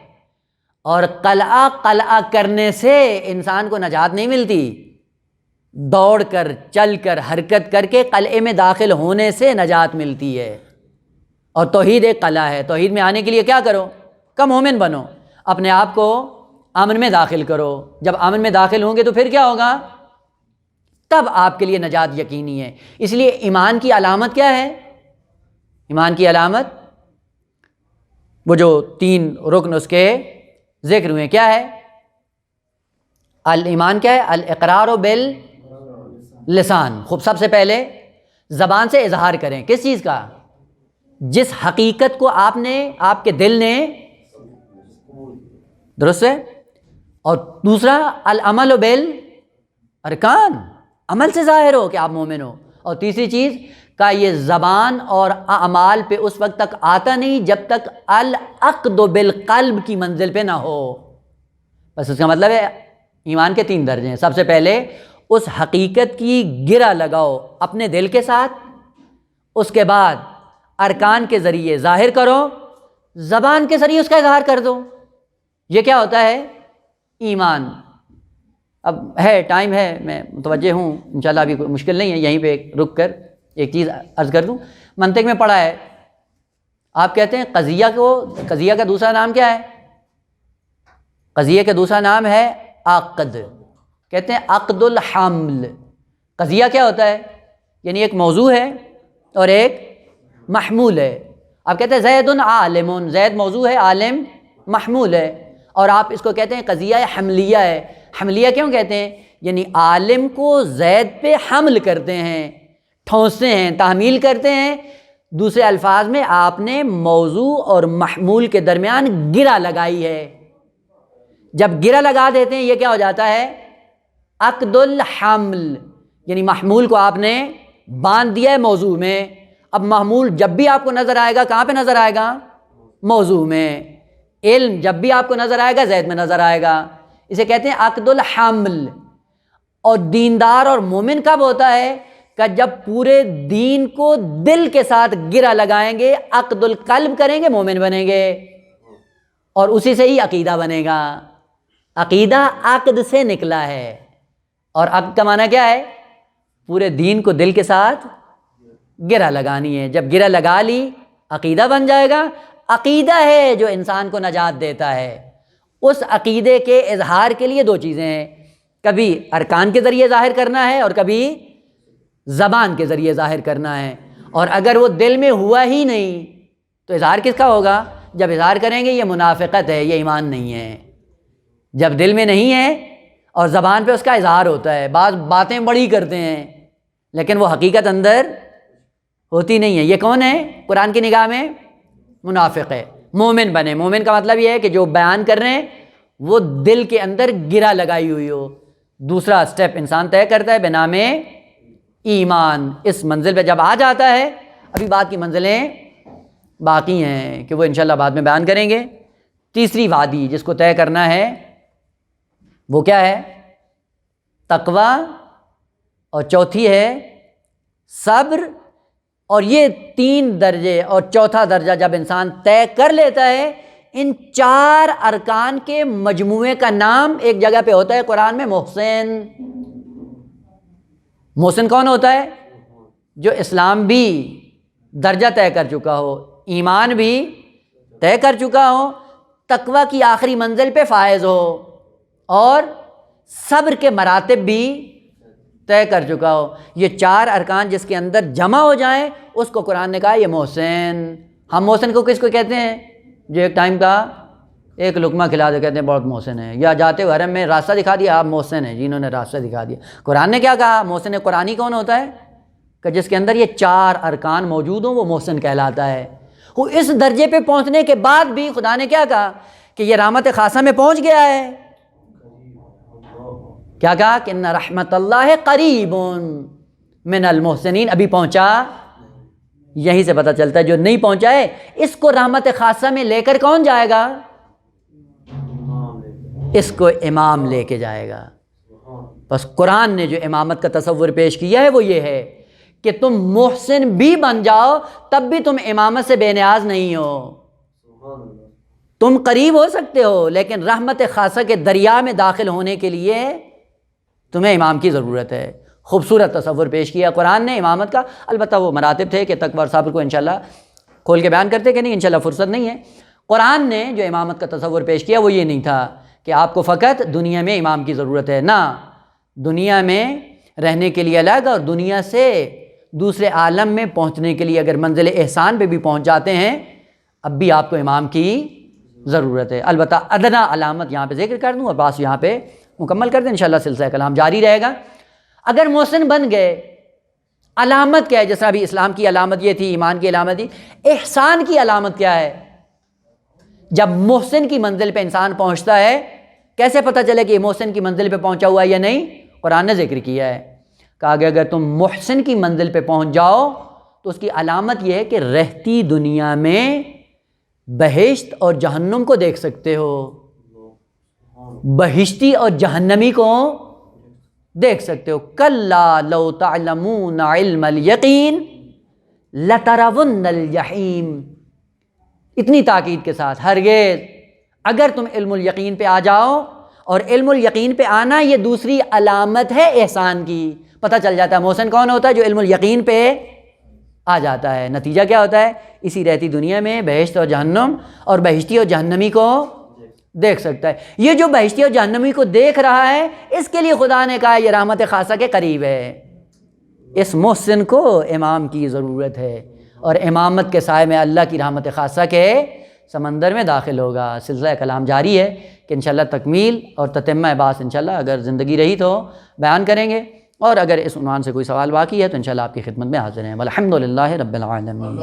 اور قلعہ کرنے سے انسان کو نجات نہیں ملتی، دوڑ کر چل کر حرکت کر کے قلعے میں داخل ہونے سے نجات ملتی ہے۔ اور توحید ایک قلعہ ہے، توحید میں آنے کے لیے کیا کرو؟ کہ مومن بنو، اپنے آپ کو امن میں داخل کرو۔ جب امن میں داخل ہوں گے تو پھر کیا ہوگا؟ تب آپ کے لیے نجات یقینی ہے۔ اس لیے ایمان کی علامت کیا ہے؟ ایمان کی علامت وہ جو 3 رکن اس کے ذکر ہوئے، کیا ہے؟ الایمان کیا ہے؟ الاقرار باللسان۔ خوب سب سے پہلے زبان سے اظہار کریں، کس چیز کا؟ جس حقیقت کو آپ کے دل نے، درست ہے؟ اور دوسرا العمل بالارکان، عمل سے ظاہر ہو کہ آپ مومن ہو۔ اور تیسری چیز کا یہ زبان اور اعمال پہ اس وقت تک آتا نہیں جب تک العقد بالقلب کی منزل پہ نہ ہو۔ بس اس کا مطلب ہے ایمان کے 3 درجے ہیں۔ سب سے پہلے اس حقیقت کی گرہ لگاؤ اپنے دل کے ساتھ، اس کے بعد ارکان کے ذریعے ظاہر کرو، زبان کے ذریعے اس کا اظہار کر دو۔ یہ کیا ہوتا ہے؟ ایمان۔ اب ہے ٹائم ہے، میں متوجہ ہوں، انشاءاللہ ابھی کوئی مشکل نہیں ہے، یہیں پہ رک کر ایک چیز عرض کر دوں۔ منطق میں پڑھا ہے، آپ کہتے ہیں قضیہ کا دوسرا نام کیا ہے؟ قضیہ کا دوسرا نام ہے عقد، کہتے ہیں عقد الحمل۔ قضیہ کیا ہوتا ہے؟ یعنی ایک موضوع ہے اور ایک محمول ہے۔ آپ کہتے ہیں زید عالم، زید موضوع ہے، عالم محمول ہے، اور آپ اس کو کہتے ہیں قضیہ حملیہ ہے۔ حملیہ کیوں کہتے ہیں؟ یعنی عالم کو زید پہ حمل کرتے ہیں، ٹھونستے ہیں، تحمیل کرتے ہیں، دوسرے الفاظ میں آپ نے موضوع اور محمول کے درمیان گرہ لگائی ہے. جب گرہ لگا دیتے ہیں یہ کیا ہو جاتا ہے؟ عقد الحمل، یعنی محمول کو آپ نے باندھ دیا ہے موضوع میں. اب محمول جب بھی آپ کو نظر آئے گا کہاں پہ نظر آئے گا؟ موضوع میں. علم جب بھی آپ کو نظر آئے گا زید میں نظر آئے گا. اسے کہتے ہیں عقد الحمل. اور دیندار اور مومن کب ہوتا ہے؟ کہ جب پورے دین کو دل کے ساتھ گرہ لگائیں گے، عقد القلب کریں گے، مومن بنیں گے، اور اسی سے ہی عقیدہ بنے گا. عقیدہ عقد سے نکلا ہے، اور عقد کا معنی کیا ہے؟ پورے دین کو دل کے ساتھ گرہ لگانی ہے. جب گرہ لگا لی عقیدہ بن جائے گا. عقیدہ ہے جو انسان کو نجات دیتا ہے. اس عقیدے کے اظہار کے لیے دو چیزیں ہیں، کبھی ارکان کے ذریعے ظاہر کرنا ہے اور کبھی زبان کے ذریعے ظاہر کرنا ہے. اور اگر وہ دل میں ہوا ہی نہیں تو اظہار کس کا ہوگا؟ جب اظہار کریں گے یہ منافقت ہے، یہ ایمان نہیں ہے. جب دل میں نہیں ہے اور زبان پہ اس کا اظہار ہوتا ہے، بعض باتیں بڑی کرتے ہیں لیکن وہ حقیقت اندر ہوتی نہیں ہے، یہ کون ہے قرآن کی نگاہ میں؟ منافق ہے. مومن بنے. مومن کا مطلب یہ ہے کہ جو بیان کر رہے ہیں وہ دل کے اندر گرہ لگائی ہوئی ہو. دوسرا سٹیپ انسان طے کرتا ہے بنام ایمان. اس منزل پہ جب آ جاتا ہے، ابھی بات کی منزلیں باقی ہیں کہ وہ انشاءاللہ بعد میں بیان کریں گے. تیسری وادی جس کو طے کرنا ہے وہ کیا ہے؟ تقوی. اور چوتھی ہے صبر. اور یہ 3 درجے اور چوتھا درجہ جب انسان طے کر لیتا ہے، ان 4 ارکان کے مجموعے کا نام ایک جگہ پہ ہوتا ہے قرآن میں محسن. محسن کون ہوتا ہے؟ جو اسلام بھی درجہ طے کر چکا ہو، ایمان بھی طے کر چکا ہو، تقوی کی آخری منزل پہ فائز ہو، اور صبر کے مراتب بھی طے کر چکا ہو. یہ 4 ارکان جس کے اندر جمع ہو جائیں اس کو قرآن نے کہا یہ محسن. ہم محسن کو کس کو کہتے ہیں؟ جو ایک ٹائم کا ایک لقمہ کھلا دے کہتے ہیں بہت محسن ہے، یا جاتے ہوئے حرم میں راستہ دکھا دیا آپ محسن ہیں جنہوں نے راستہ دکھا دیا. قرآن نے کیا کہا؟ محسن قرآنی کون ہوتا ہے؟ کہ جس کے اندر یہ 4 ارکان موجود ہوں وہ محسن کہلاتا ہے. وہ اس درجے پہ پہنچنے کے بعد بھی خدا نے کیا کہا؟ کہ یہ رحمت خاصہ میں پہنچ گیا ہے. کیا کہا؟ کہ ان رحمت اللہ قریب من المحسنین. ابھی پہنچا. یہیں سے پتہ چلتا ہے جو نہیں پہنچا ہے اس کو رحمت خاصہ میں لے کر کون جائے گا؟ اس کو امام لے کے جائے گا. بس قرآن نے جو امامت کا تصور پیش کیا ہے وہ یہ ہے کہ تم محسن بھی بن جاؤ تب بھی تم امامت سے بے نیاز نہیں ہو. تم قریب ہو سکتے ہو لیکن رحمت خاصہ کے دریا میں داخل ہونے کے لیے تمہیں امام کی ضرورت ہے. خوبصورت تصور پیش کیا قرآن نے امامت کا. البتہ وہ مراتب تھے کہ تقوی اور صبر کو انشاءاللہ کھول کے بیان کرتے کہ نہیں، انشاءاللہ فرصت نہیں ہے. قرآن نے جو امامت کا تصور پیش کیا وہ یہ نہیں تھا کہ آپ کو فقط دنیا میں امام کی ضرورت ہے. نہ، دنیا میں رہنے کے لیے الگ اور دنیا سے دوسرے عالم میں پہنچنے کے لیے اگر منزل احسان پہ بھی پہنچ جاتے ہیں اب بھی آپ کو امام کی ضرورت ہے. البتہ ادنا علامت یہاں پہ ذکر کر دوں اور بس یہاں پہ مکمل کر دیں. انشاءاللہ سلسلہ کلام جاری رہے گا. اگر محسن بن گئے، علامت کیا ہے؟ جیسا ابھی اسلام کی علامت یہ تھی، ایمان کی علامت تھی، احسان کی علامت کیا ہے؟ جب محسن کی منزل پہ انسان پہنچتا ہے کیسے پتہ چلے کہ یہ محسن کی منزل پہ پہنچا ہوا ہے یا نہیں؟ قرآن نے ذکر کیا ہے. کہا کہ اگر تم محسن کی منزل پہ پہنچ جاؤ تو اس کی علامت یہ ہے کہ رہتی دنیا میں بہشت اور جہنم کو دیکھ سکتے ہو. بہشتی اور جہنمی کو دیکھ سکتے ہو. کلا لو تعلمون علم الیقین لترون الجحیم. اتنی تاکید کے ساتھ ہرگز اگر تم علم الیقین پہ آ جاؤ، اور علم الیقین پہ آنا یہ دوسری علامت ہے احسان کی. پتہ چل جاتا ہے محسن کون ہوتا ہے؟ جو علم الیقین پہ آ جاتا ہے. نتیجہ کیا ہوتا ہے؟ اسی رہتی دنیا میں بہشت اور جہنم اور بہشتی اور جہنمی کو دیکھ سکتا ہے. یہ جو بہشتی اور جہنمی کو دیکھ رہا ہے اس کے لیے خدا نے کہا یہ رحمت خاصہ کے قریب ہے. اس محسن کو امام کی ضرورت ہے اور امامت کے سائے میں اللہ کی رحمت خاصہ کے سمندر میں داخل ہوگا. سلسلہ کلام جاری ہے کہ انشاءاللہ تکمیل اور تتمہ باس انشاءاللہ اگر زندگی رہی تو بیان کریں گے، اور اگر اس عنوان سے کوئی سوال باقی ہے تو انشاءاللہ آپ کی خدمت میں حاضر ہیں. والحمدللہ رب العالمین.